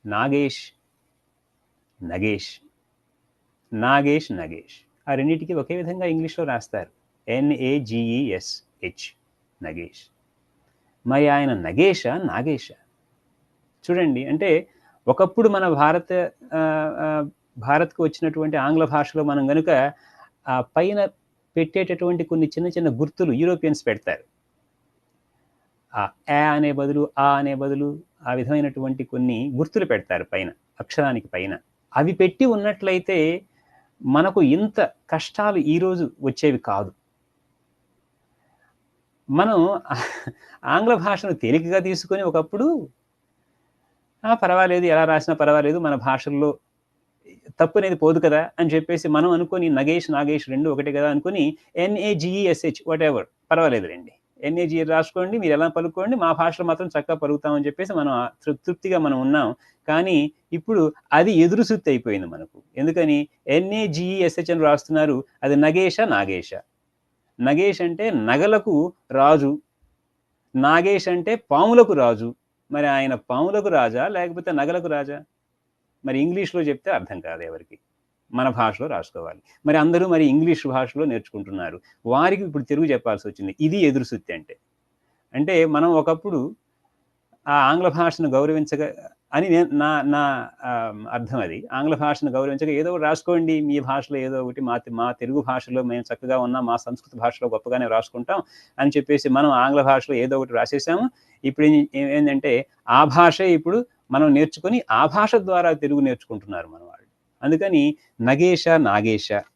నాగేష్, నగేష్, నాగేష్, నగేష్. ఆ రెండిటికి ఒకే విధంగా ఇంగ్లీష్‌లో రాస్తారు. NAGESH నగేష్. మరి ఆయన నగేషా? నాగేషా? చూడండి అంటే ఒకప్పుడు మన భారత్‌కు వచ్చినటువంటి ఆంగ్ల భాషలో మనం గనుక పైన పెట్టేటటువంటి కొన్ని చిన్న చిన్న గుర్తులు యూరోపియన్స్ పెడతారు. అనే బదులు, అనే బదులు ఆ విధమైనటువంటి కొన్ని గుర్తులు పెడతారు పైన, అక్షరానికి పైన. అవి పెట్టి ఉన్నట్లయితే మనకు ఇంత కష్టాలు ఈరోజు వచ్చేవి కాదు. మనం ఆంగ్ల భాషను తేలికగా తీసుకొని ఒకప్పుడు పర్వాలేదు ఎలా రాసినా పర్వాలేదు మన భాషల్లో తప్పనేది పోదు కదా అని చెప్పేసి మనం అనుకోని నగేష్, నాగేష్ 2 ఒకటే కదా అనుకోని NAGESH వాటెవర్ పర్వాలేదులెండి. NAGE రాసుకోండి మీరు ఎలా పలుక్కోండి మా భాషలో మాత్రం చక్కగా పలుకుతామని చెప్పేసి మనం తృప్తిగా మనం ఉన్నాం. కానీ ఇప్పుడు అది ఎదురు సుత్తి అయిపోయింది మనకు. ఎందుకని NAGESH అని రాస్తున్నారు. అది నగేషా? నాగేషా? నగేష్ అంటే నగలకు రాజు. నాగేష్ అంటే పాములకు రాజు. మరి ఆయన పాములకు రాజా? లేకపోతే నగలకు రాజా? మరి ఇంగ్లీష్‌లో చెప్తే అర్థం కాదు ఎవరికీ. మన భాషలో రాసుకోవాలి. మరి అందరూ మరి ఇంగ్లీష్ భాషలో నేర్చుకుంటున్నారు. వారికి ఇప్పుడు తెలుగు చెప్పాల్సొచ్చింది. ఇది ఎదురు సుత్తి అంటే. అంటే మనం ఒకప్పుడు ఆ ఆంగ్ల భాషను గౌరవించగా అని నేను నా నా అర్థం అది. ఆంగ్ల భాషను గౌరవించగా ఏదో ఒకటి రాసుకోండి మీ భాషలో ఏదో ఒకటి మా తెలుగు భాషలో మేము చక్కగా ఉన్నాం. మా సంస్కృత భాషలో గొప్పగానే రాసుకుంటాం అని చెప్పేసి మనం ఆంగ్ల భాషలో ఏదో ఒకటి రాసేసాము. ఇప్పుడు ఏందంటే ఆ భాషే ఇప్పుడు మనం నేర్చుకొని ఆ భాష ద్వారా తెలుగు నేర్చుకుంటున్నారు మన వాళ్ళు. అందుకని నగేష, నాగేష